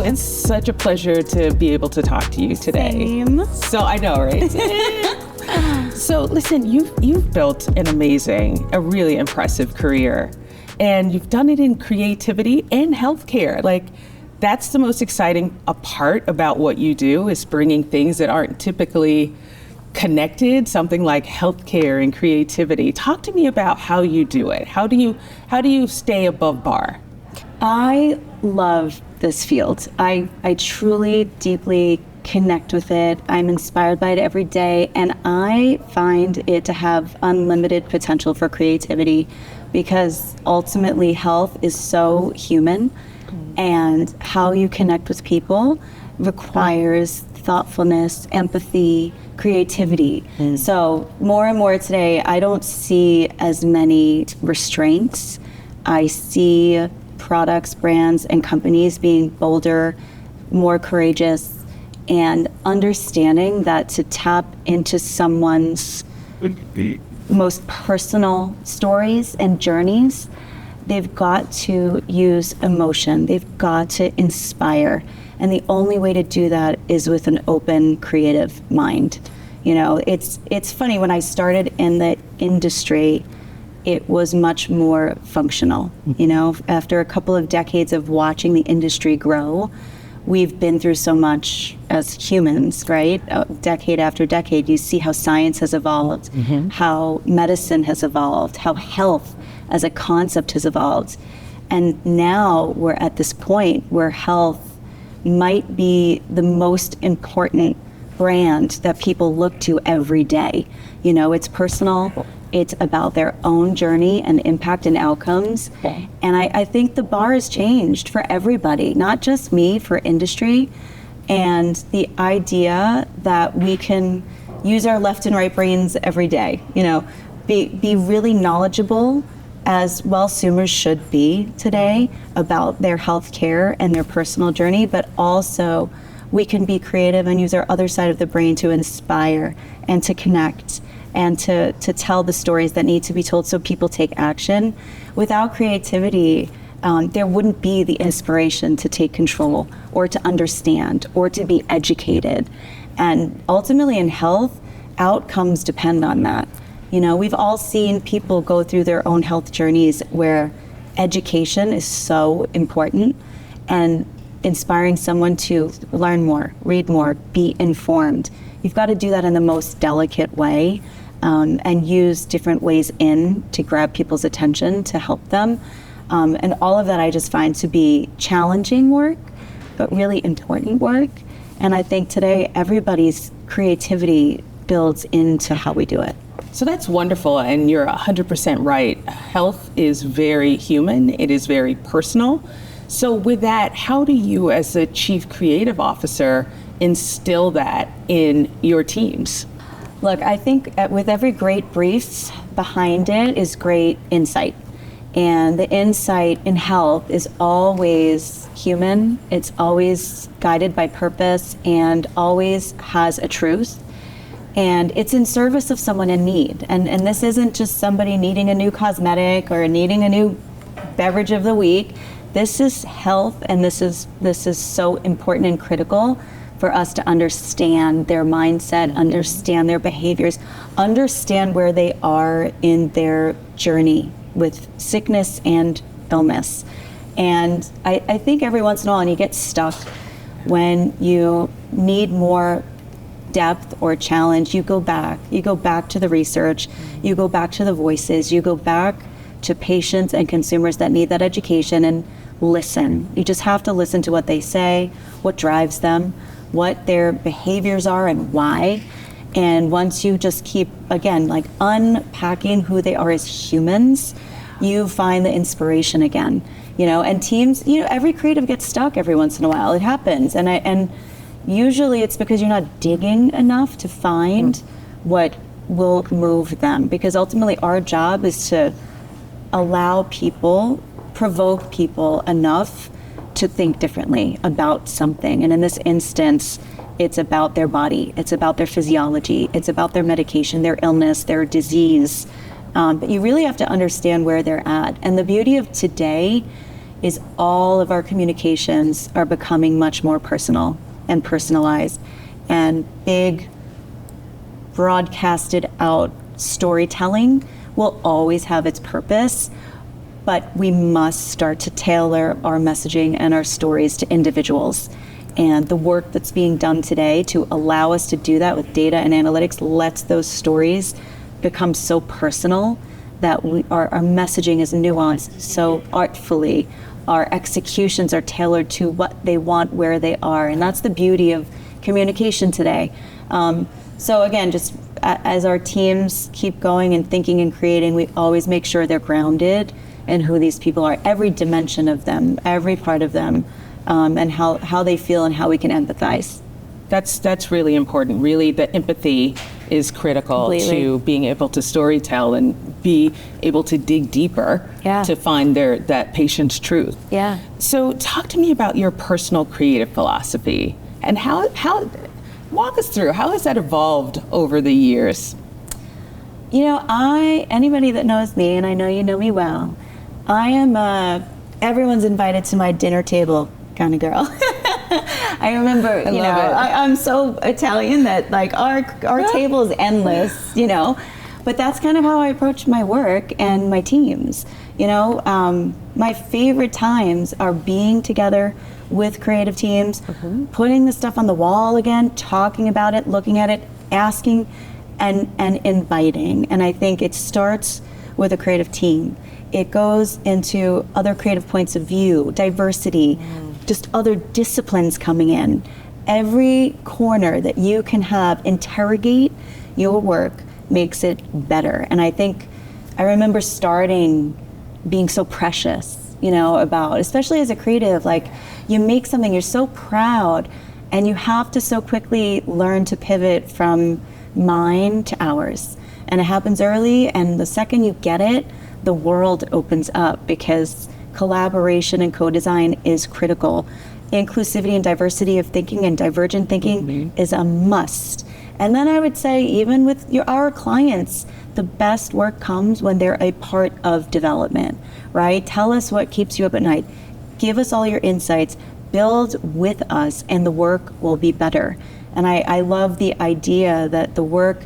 it's such a pleasure to be able to talk to you today. Same. So I know, right? So listen, you've built a really impressive career, and you've done it in creativity and healthcare. Like, that's the most exciting part about what you do, is bringing things that aren't typically connected, something like healthcare and creativity. Talk to me about how you do it. How do you stay above bar? I love this field. I truly, deeply connect with it. I'm inspired by it every day, and I find it to have unlimited potential for creativity, because ultimately health is so human, and how you connect with people requires thoughtfulness, empathy, creativity. So more and more today, I don't see as many restraints. I see products, brands, and companies being bolder, more courageous, and understanding that to tap into someone's most personal stories and journeys, they've got to use emotion. They've got to inspire. And the only way to do that is with an open, creative mind. You know, it's funny, when I started in the industry, it was much more functional. You know, after a couple of decades of watching the industry grow, we've been through so much as humans, right? Decade after decade, you see how science has evolved, how medicine has evolved, how health as a concept has evolved. And now we're at this point where health might be the most important brand that people look to every day. You know, it's personal, it's about their own journey and impact and outcomes. And I think the bar has changed for everybody, not just me, for industry. And the idea that we can use our left and right brains every day, you know, be really knowledgeable, as well-consumers should be today, about their health care and their personal journey, but also we can be creative and use our other side of the brain to inspire and to connect and to tell the stories that need to be told so people take action. Without creativity, there wouldn't be the inspiration to take control or to understand or to be educated. And ultimately in health, outcomes depend on that. You know, we've all seen people go through their own health journeys where education is so important, and inspiring someone to learn more, read more, be informed. You've got to do that in the most delicate way, and use different ways to grab people's attention to help them. And all of that I just find to be challenging work, but really important work. And I think today everybody's creativity builds into how we do it. So that's wonderful, and you're 100% right. Health is very human, it is very personal. So with that, how do you, as a Chief Creative Officer, instill that in your teams? Look, I think with every great brief, behind it is great insight. And the insight in health is always human, it's always guided by purpose, and always has a truth. And it's in service of someone in need. And this isn't just somebody needing a new cosmetic or needing a new beverage of the week. This is health, and this is so important and critical for us to understand their mindset, understand their behaviors, understand where they are in their journey with sickness and illness. And I think every once in a while, and you get stuck when you need more depth or challenge, you go back to the research, you go back to the voices, you go back to patients and consumers that need that education, and listen. You just have to listen to what they say, what drives them, what their behaviors are and why. And once you just keep, again, like unpacking who they are as humans, you find the inspiration again. You know, and teams, you know, every creative gets stuck every once in a while. It happens. And usually it's because you're not digging enough to find what will move them. Because ultimately our job is to allow people, provoke people enough to think differently about something. And in this instance, it's about their body, it's about their physiology, it's about their medication, their illness, their disease. But you really have to understand where they're at. And the beauty of today is all of our communications are becoming much more personal and personalized, and big broadcasted out storytelling will always have its purpose, but we must start to tailor our messaging and our stories to individuals. And the work that's being done today to allow us to do that with data and analytics lets those stories become so personal that our messaging is nuanced so artfully. Our executions are tailored to what they want, where they are. And that's the beauty of communication today. So again, just as our teams keep going and thinking and creating, we always make sure they're grounded in who these people are, every dimension of them, every part of them. And how they feel and how we can empathize. That's really important. Really, the empathy is critical Completely. to being able to storytell and be able to dig deeper to find that patient's truth. Yeah. So talk to me about your personal creative philosophy and how walk us through, how has that evolved over the years? You know, anybody that knows me, and I know you know me well, I am everyone's invited to my dinner table kind of girl. I remember, I'm so Italian that like our table is endless, but that's kind of how I approach my work and my teams. My favorite times are being together with creative teams, putting the stuff on the wall again, talking about it, looking at it, asking and inviting. And I think it starts with a creative team. It goes into other creative points of view, diversity, just other disciplines coming in. Every corner that you can have interrogate your work makes it better. And I think I remember starting being so precious, about, especially as a creative, like you make something, you're so proud, and you have to so quickly learn to pivot from mine to ours. And it happens early, and the second you get it, the world opens up because collaboration and co-design is critical. Inclusivity and diversity of thinking and divergent thinking is a must. And then I would say, even with our clients, the best work comes when they're a part of development, right? Tell us what keeps you up at night. Give us all your insights, build with us, and the work will be better. And I love the idea that the work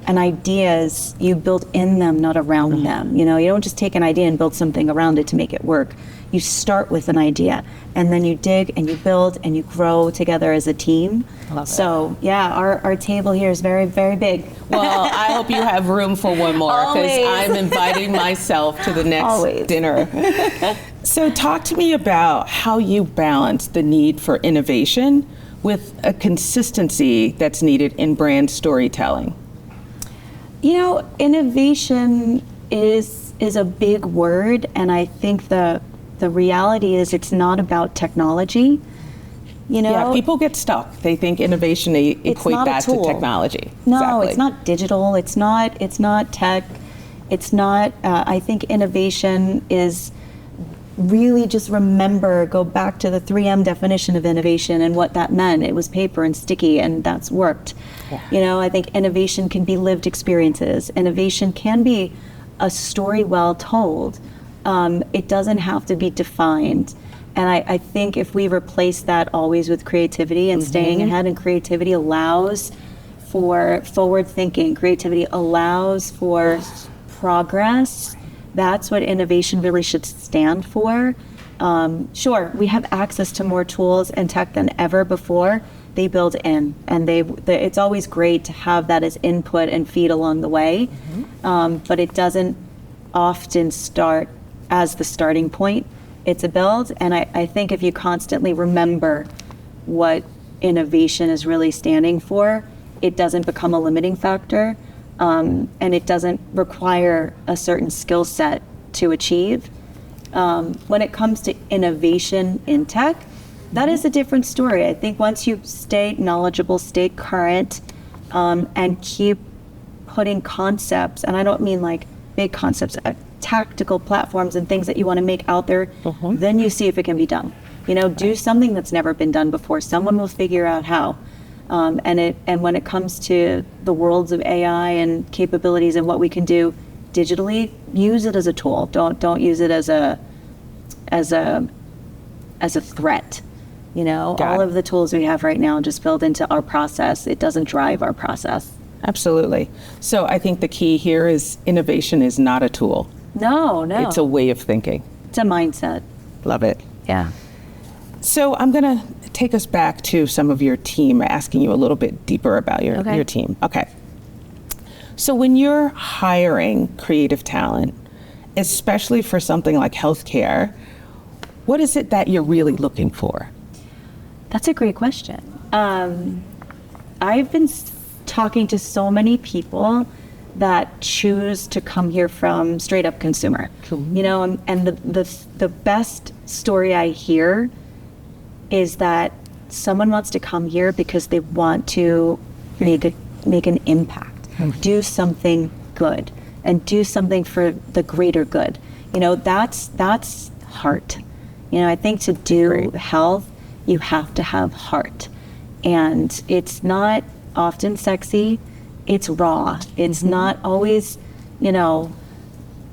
and ideas, you build in them, not around them. You don't just take an idea and build something around it to make it work. You start with an idea, and then you dig and you build and you grow together as a team. So yeah, our table here is very, very big. Well, I hope you have room for one more, because I'm inviting myself to the next dinner. So talk to me about how you balance the need for innovation with a consistency that's needed in brand storytelling. Innovation is a big word, and I think the reality is it's not about technology. Yeah, people get stuck. They think innovation, they equate that to technology. No, exactly. It's not digital. It's not tech. It's not. I think innovation is really just go back to the 3M definition of innovation and what that meant. It was paper and sticky, and that's worked. Yeah. I think innovation can be lived experiences. Innovation can be a story well told. It doesn't have to be defined. And I think if we replace that always with creativity and staying ahead, and creativity allows for forward thinking, creativity allows for progress, that's what innovation really should stand for. Sure, we have access to more tools and tech than ever before. They build in, and it's always great to have that as input and feed along the way, but it doesn't often start as the starting point. It's a build, and I think if you constantly remember what innovation is really standing for, it doesn't become a limiting factor, and it doesn't require a certain skill set to achieve. When it comes to innovation in tech, that is a different story. I think once you stay knowledgeable, stay current, and keep putting concepts, and I don't mean like big concepts, tactical platforms and things that you want to make out there, then you see if it can be done. Do something that's never been done before. Someone will figure out how. And when it comes to the worlds of AI and capabilities and what we can do digitally, use it as a tool. Don't use it as a as a threat. Got All it. of the tools we have right now just build into our process. It doesn't drive our process. Absolutely. So I think the key here is innovation is not a tool. No. It's a way of thinking. It's a mindset. Love it. Yeah. So I'm going to take us back to some of your team, asking you a little bit deeper about your team. Okay. So when you're hiring creative talent, especially for something like healthcare, what is it that you're really looking for? That's a great question. I've been talking to so many people that choose to come here from straight up consumer. And the best story I hear is that someone wants to come here because they want to make an impact, do something good, and do something for the greater good. That's heart. I think to do health, you have to have heart. And it's not often sexy, it's raw. It's not always,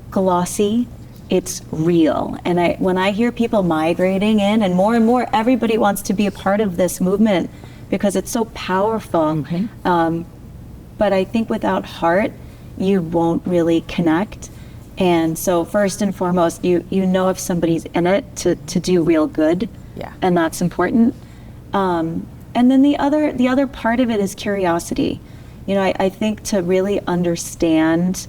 glossy. It's real. And when I hear people migrating in, and more, everybody wants to be a part of this movement because it's so powerful. But I think without heart, you won't really connect. And so first and foremost, you know if somebody's in it to do real good. Yeah. And that's important. And then the other part of it is curiosity. I think to really understand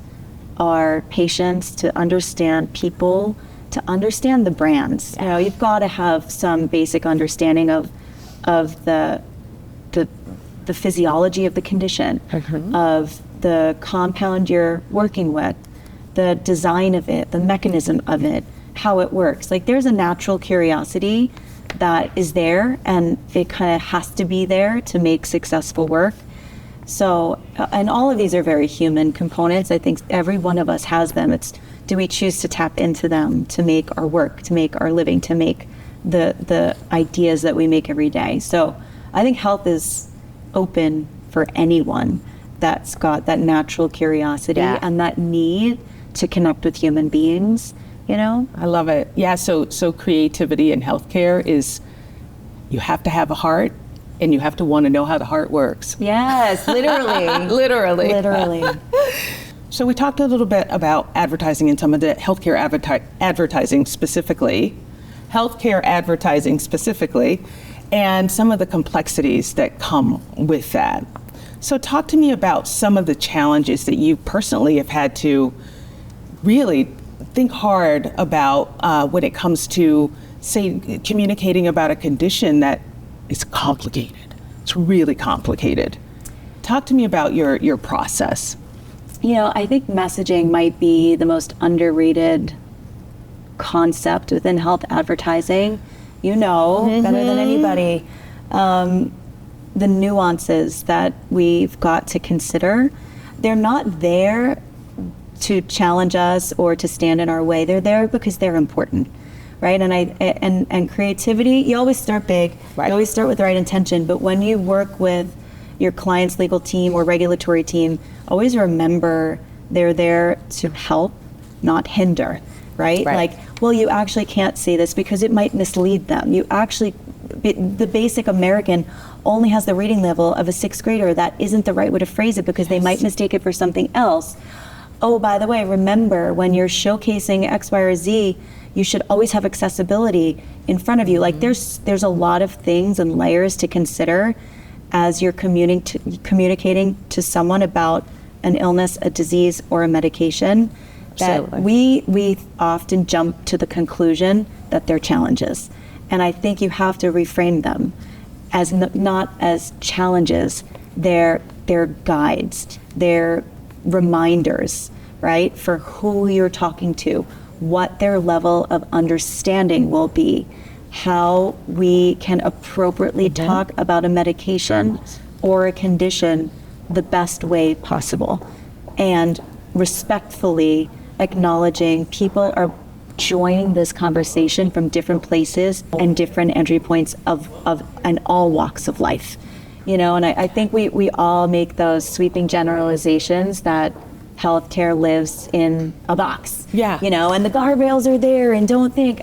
our patients, to understand people, to understand the brands. You've got to have some basic understanding of the physiology of the condition, of the compound you're working with, the design of it, the mechanism of it, how it works. Like there's a natural curiosity that is there, and it kind of has to be there to make successful work. So, and all of these are very human components. I think every one of us has them. It's, do we choose to tap into them to make our work, to make our living, to make the ideas that we make every day? So I think health is open for anyone that's got that natural curiosity and that need to connect with human beings. I love it. Yeah, so creativity in healthcare is, you have to have a heart and you have to want to know how the heart works. Yes, literally. Literally. So we talked a little bit about advertising and some of the healthcare advertising specifically, and some of the complexities that come with that. So talk to me about some of the challenges that you personally have had to really think hard about when it comes to, say, communicating about a condition that is complicated. It's really complicated. Talk to me about your process. I think messaging might be the most underrated concept within health advertising. Better than anybody, the nuances that we've got to consider. They're not there to challenge us or to stand in our way. They're there because they're important, right? And creativity, you always start big. Right. You always start with the right intention. But when you work with your client's legal team or regulatory team, always remember they're there to help, not hinder, right? Like, well, you actually can't say this because it might mislead them. The basic American only has the reading level of a sixth grader. That isn't the right way to phrase it because they might mistake it for something else. Oh, by the way, remember when you're showcasing X, Y, or Z, you should always have accessibility in front of you. Like there's a lot of things and layers to consider as you're communicating to someone about an illness, a disease, or a medication. That we often jump to the conclusion that they're challenges. And I think you have to reframe them as not as challenges. They're guides. They're reminders, right, for who you're talking to, what their level of understanding will be, how we can appropriately talk about a medication or a condition the best way possible, and respectfully acknowledging people are joining this conversation from different places and different entry points of and all walks of life. And I think we all make those sweeping generalizations that healthcare lives in a box. Yeah. And the guardrails are there, and don't think.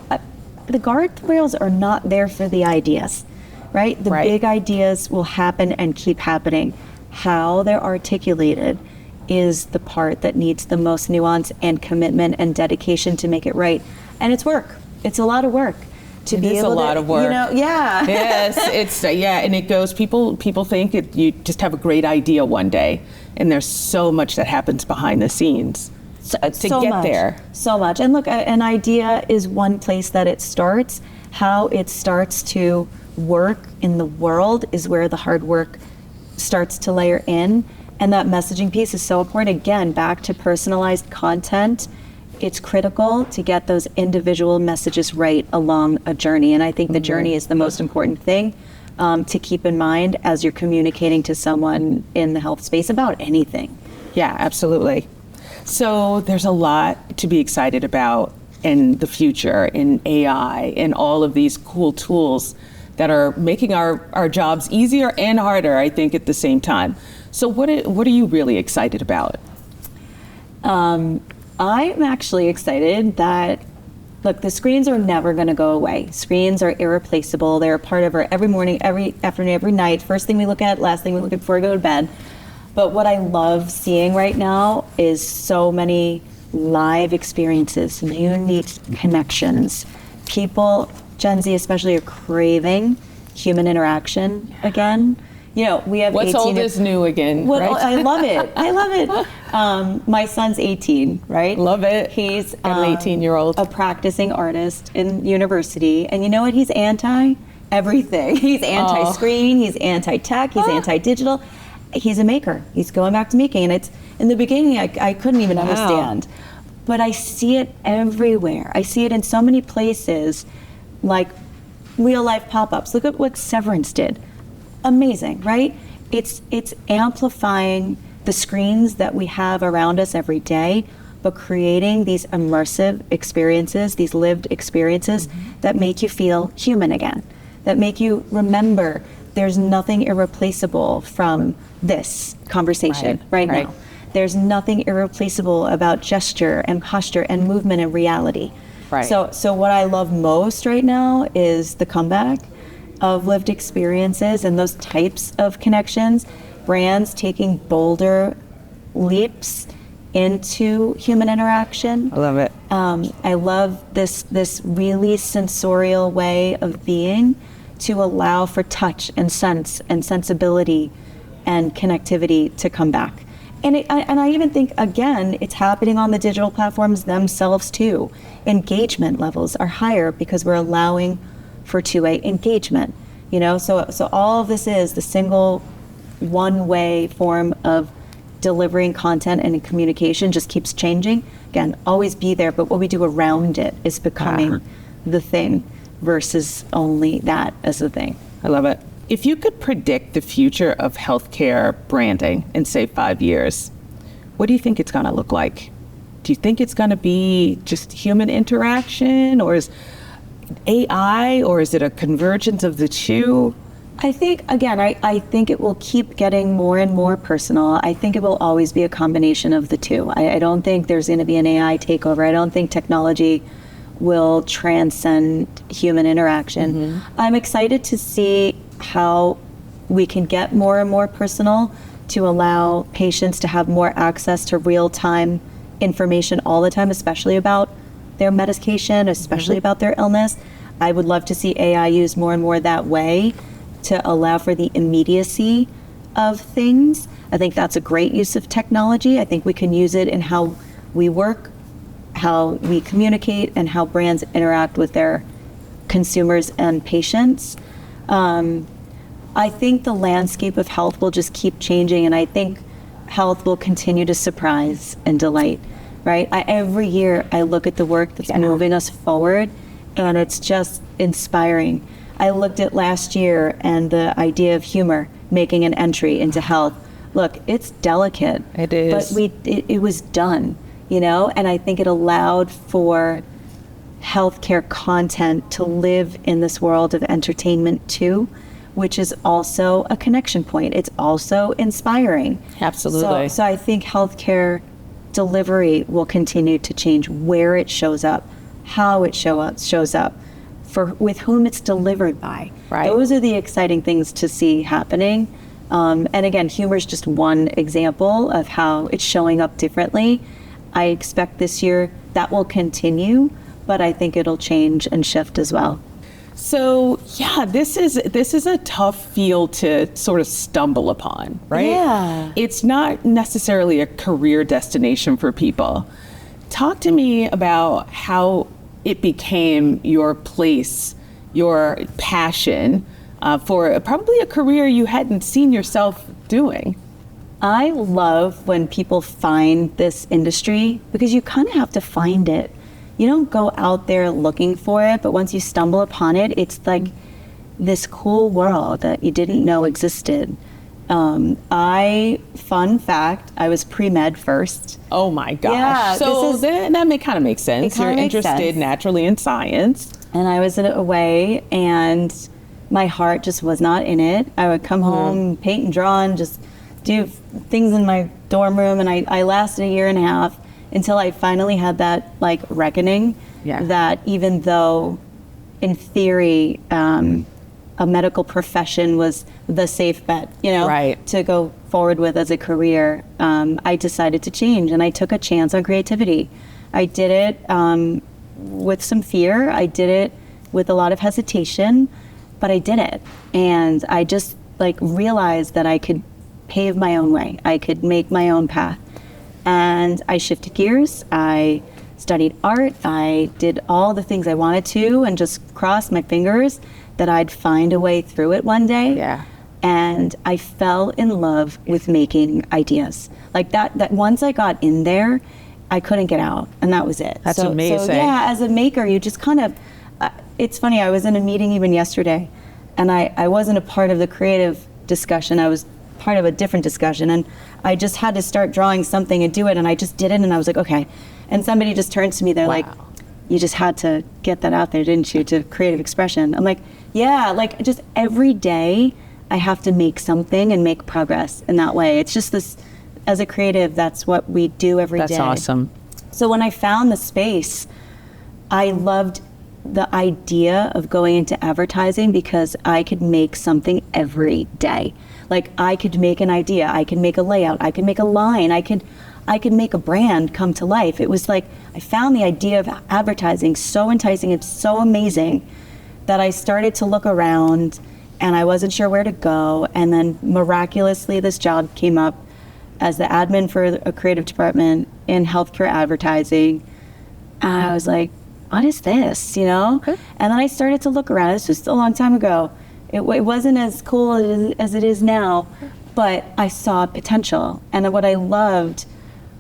the guardrails are not there for the ideas, right? The big ideas will happen and keep happening. How they're articulated is the part that needs the most nuance and commitment and dedication to make it right. And it's work. It's a lot of work. It is a lot of work. Yes, it's and it goes. People think you just have a great idea one day, and there's so much that happens behind the scenes to get there. So much. And look, an idea is one place that it starts. How it starts to work in the world is where the hard work starts to layer in. And that messaging piece is so important. Again, back to personalized content. It's critical to get those individual messages right along a journey. And I think the journey is the most important thing to keep in mind as you're communicating to someone in the health space about anything. Yeah, absolutely. So there's a lot to be excited about in the future, in AI, and all of these cool tools that are making our jobs easier and harder, I think, at the same time. So what are you really excited about? I'm actually excited that, look, the screens are never going to go away. Screens are irreplaceable. They're a part of our every morning, every afternoon, every night. First thing we look at, last thing we look at before we go to bed. But what I love seeing right now is so many live experiences, unique connections. People, Gen Z especially, are craving human interaction again. You know, we have what's old is new again, right? I love it. I love it. My son's 18, right? Love it. He's an 18-year-old, a practicing artist in university, and you know what? He's anti everything. He's anti-screen. He's anti-tech. He's anti-digital. He's a maker. He's going back to making, and it's in the beginning I couldn't even understand, but I see it everywhere. I see it in so many places, like real life pop-ups. Look at what Severance did. Amazing, right? It's amplifying the screens that we have around us every day, but creating these immersive experiences, these lived experiences that make you feel human again, that make you remember there's nothing irreplaceable from this conversation right now. There's nothing irreplaceable about gesture and posture and movement and reality. Right. So what I love most right now is the comeback of lived experiences and those types of connections, brands taking bolder leaps into human interaction. I love it. I love this really sensorial way of being to allow for touch and sense and sensibility and connectivity to come back. And I even think, again, it's happening on the digital platforms themselves too. Engagement levels are higher because we're allowing for two-way engagement, you know? So all of this is the single one-way form of delivering content and communication just keeps changing. Again, always be there, but what we do around it is becoming the thing versus only that as the thing. I love it. If you could predict the future of healthcare branding in, say, 5 years, what do you think it's going to look like? Do you think it's going to be just human interaction, or is AI, or is it a convergence of the two? I think, again, I think it will keep getting more and more personal. I think it will always be a combination of the two. I don't think there's going to be an AI takeover. I don't think technology will transcend human interaction. I'm excited to see how we can get more and more personal to allow patients to have more access to real-time information all the time, especially about their medication, especially about their illness. I would love to see AI used more and more that way to allow for the immediacy of things. I think that's a great use of technology. I think we can use it in how we work, how we communicate, and how brands interact with their consumers and patients. I think the landscape of health will just keep changing, and I think health will continue to surprise and delight, right? Every year I look at the work that's moving us forward, and it's just inspiring. I looked at last year and the idea of humor making an entry into health. Look, it's delicate. It is. But it was done, you know? And I think it allowed for healthcare content to live in this world of entertainment too, which is also a connection point. It's also inspiring. Absolutely. So I think healthcare delivery will continue to change where it shows up, how it shows up, with whom it's delivered by. Right. Those are the exciting things to see happening. And again, humor is just one example of how it's showing up differently. I expect this year that will continue, but I think it'll change and shift as well. So yeah, this is a tough field to sort of stumble upon, right? Yeah. It's not necessarily a career destination for people. Talk to me about how it became your place, your passion for probably a career you hadn't seen yourself doing. I love when people find this industry because you kind of have to find it. You don't go out there looking for it, but once you stumble upon it, it's like this cool world that you didn't know existed. Fun fact, I was pre-med first. Oh my gosh. Yeah, so that kind of makes sense. You're interested naturally in science. And I was away and my heart just was not in it. I would come home, paint and draw and just do things in my dorm room. And I lasted a year and a half until I finally had that like reckoning that even though in theory, a medical profession was the safe bet, to go forward with as a career, I decided to change and I took a chance on creativity. I did it with some fear. I did it with a lot of hesitation, but I did it. And I just like realized that I could pave my own way. I could make my own path. And I shifted gears. I studied art. I did all the things I wanted to and just crossed my fingers that I'd find a way through it one day. Yeah. And I fell in love with making ideas. Like that once I got in there, I couldn't get out, and that was it. That's amazing. So yeah, as a maker, you just kind of, it's funny, I was in a meeting even yesterday, and I wasn't a part of the creative discussion. I was part of a different discussion, and I just had to start drawing something and do it, and I just did it, and I was like, okay. And somebody just turned to me, they're like, you just had to get that out there, didn't you, to creative expression. I'm like, yeah, like just every day I have to make something and make progress in that way. It's just this, as a creative, that's what we do every day. That's awesome. So when I found the space, I loved the idea of going into advertising because I could make something every day. Like I could make an idea, I could make a layout, I could make a line, I could make a brand come to life. It was like, I found the idea of advertising so enticing and so amazing that I started to look around and I wasn't sure where to go. And then miraculously, this job came up as the admin for a creative department in healthcare advertising. And I was like, what is this, Okay. And then I started to look around. This was a long time ago. It wasn't as cool as it is now, but I saw potential. And what I loved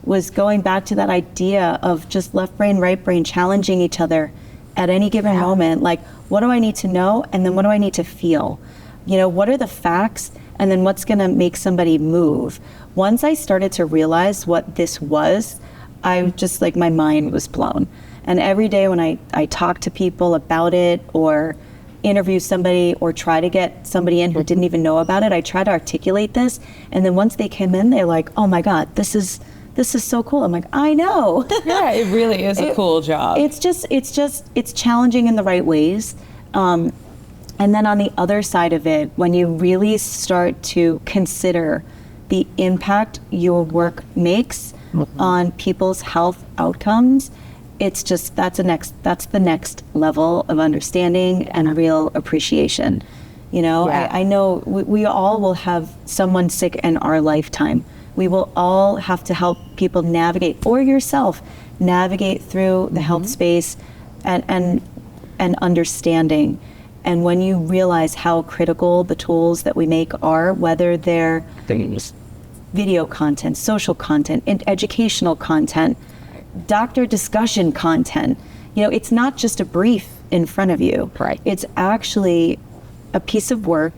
was going back to that idea of just left brain, right brain, challenging each other at any given moment. Like, what do I need to know? And then what do I need to feel? What are the facts? And then what's going to make somebody move? Once I started to realize what this was, I just like, my mind was blown. And every day when I talk to people about it or interview somebody or try to get somebody in who didn't even know about it, I try to articulate this. And then once they came in, they're like, oh my God, this is so cool. I'm like, I know. Yeah, it really is a cool job. It's challenging in the right ways. And then on the other side of it, when you really start to consider the impact your work makes on people's health outcomes, it's just, that's the next level of understanding and real appreciation. I know we all will have someone sick in our lifetime. We will all have to help people navigate, or yourself, navigate through the health space and understanding. And when you realize how critical the tools that we make are, whether they're video content, social content, and educational content, doctor discussion content, it's not just a brief in front of you. Right. It's actually a piece of work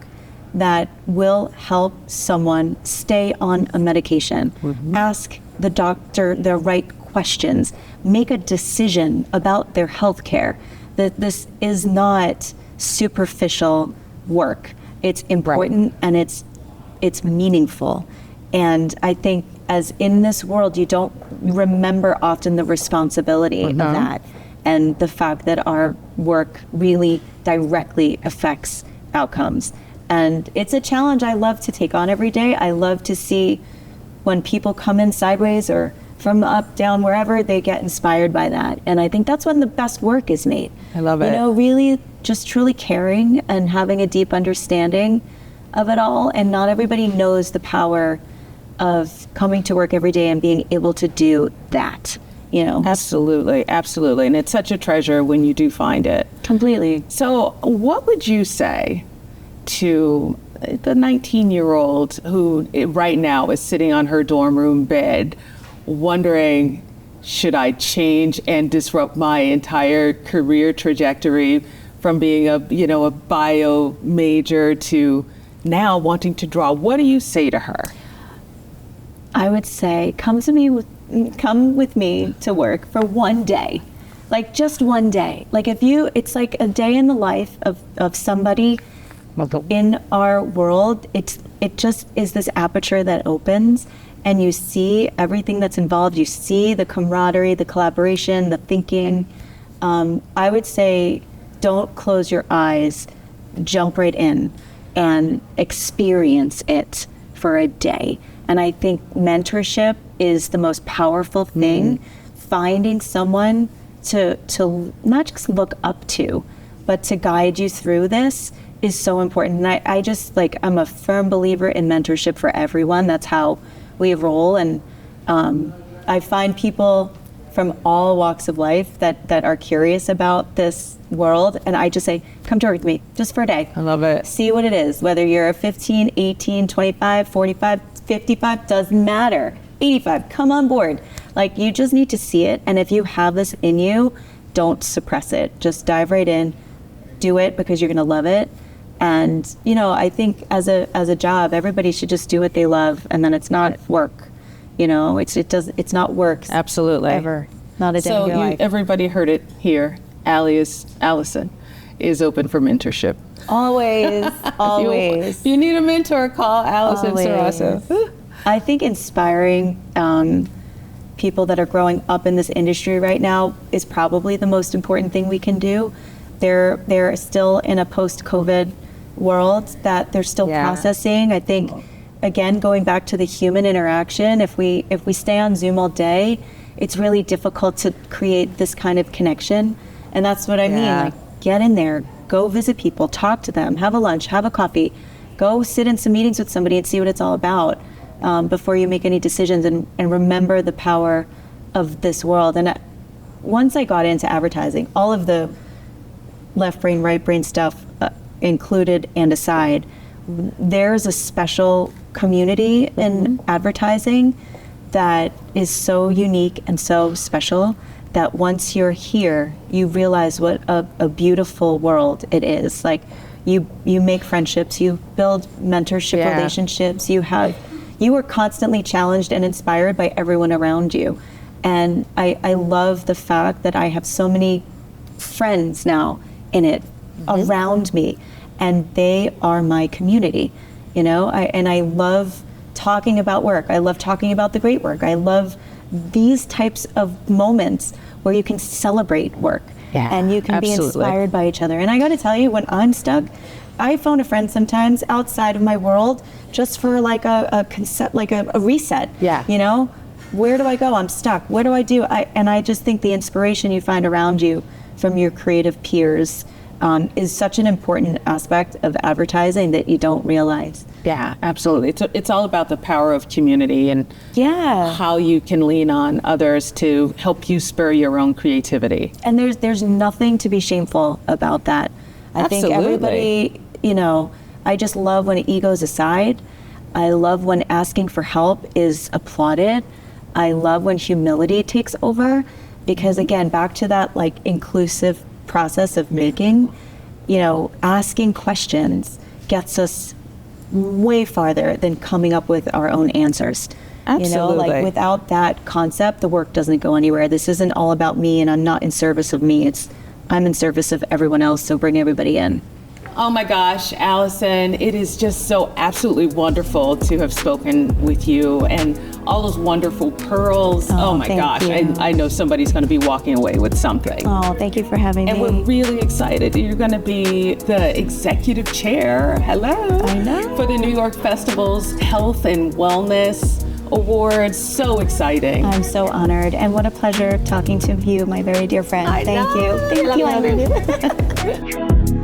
that will help someone stay on a medication, ask the doctor the right questions, make a decision about their health care. That this is not superficial work. It's important and it's meaningful. And I think as in this world, you remember often the responsibility of that and the fact that our work really directly affects outcomes. And it's a challenge I love to take on every day. I love to see when people come in sideways or from up, down, wherever, they get inspired by that. And I think that's when the best work is made. I love it. You know, really just truly caring and having a deep understanding of it all. And not everybody knows the power of coming to work every day and being able to do that, you know. Absolutely, absolutely. And it's such a treasure when you do find it. Completely. So what would you say to the 19-year-old who right now is sitting on her dorm room bed wondering, should I change and disrupt my entire career trajectory from being a bio major to now wanting to draw? What do you say to her? I would say, come with me to work for one day, like just one day. Like it's like a day in the life of somebody in our world. It just is this aperture that opens, and you see everything that's involved. You see the camaraderie, the collaboration, the thinking. I would say, don't close your eyes, jump right in and experience it for a day. And I think mentorship is the most powerful thing. Finding someone to not just look up to, but to guide you through this is so important. And I just I'm a firm believer in mentorship for everyone. That's how we roll. And I find people from all walks of life that are curious about this world. And I just say, come to work with me just for a day. I love it. See what it is. Whether you're 15, 18, 25, 45, 55, doesn't matter. 85, come on board. Like, you just need to see it. And if you have this in you, don't suppress it. Just dive right in, do it because you're going to love it. And, I think as a job, everybody should just do what they love, and then it's not work. It's not work. Absolutely. Ever. Not a day in your life. Everybody heard it here. Allison is open for mentorship. Always, always. If you need a mentor, call Allison Ceraso. I think inspiring people that are growing up in this industry right now is probably the most important thing we can do. They're still in a post-COVID world that they're still processing. I think, again, going back to the human interaction, if we stay on Zoom all day, it's really difficult to create this kind of connection. And that's what I mean. Like, get in there, go visit people, talk to them, have a lunch, have a coffee, go sit in some meetings with somebody and see what it's all about before you make any decisions, and remember the power of this world. And once I got into advertising, all of the left brain, right brain stuff included and aside, there's a special community in advertising that is so unique and so special that once you're here, you realize what a beautiful world it is. Like, you make friendships, you build mentorship relationships, you are constantly challenged and inspired by everyone around you. And I love the fact that I have so many friends now in it around me, and they are my community. I love talking about work. I love talking about the great work. I love these types of moments where you can celebrate work and you can be inspired by each other. And I got to tell you, when I'm stuck, I phone a friend sometimes outside of my world just for like a concept, like a reset. Where do I go? I'm stuck. What do I do? And I just think the inspiration you find around you from your creative peers is such an important aspect of advertising that you don't realize. Yeah, absolutely. It's all about the power of community and how you can lean on others to help you spur your own creativity. And there's nothing to be shameful about that. I think everybody, I just love when ego's aside. I love when asking for help is applauded. I love when humility takes over, because again, back to that like inclusive process of making, asking questions gets us way farther than coming up with our own answers. Absolutely. Without that concept, the work doesn't go anywhere. This isn't all about me, and I'm not in service of me. I'm in service of everyone else, so bring everybody in. Oh my gosh, Allison, it is just so absolutely wonderful to have spoken with you and all those wonderful pearls. Oh my thank gosh, you. I know somebody's going to be walking away with something. Oh, thank you for having And me. we're really excited that you're going to be the executive chair, hello, I know. for the New York Festival's Health and Wellness Awards. So exciting. I'm so honored, and what a pleasure talking to you, my very dear friend. I Thank know. you. Thank you. I love you.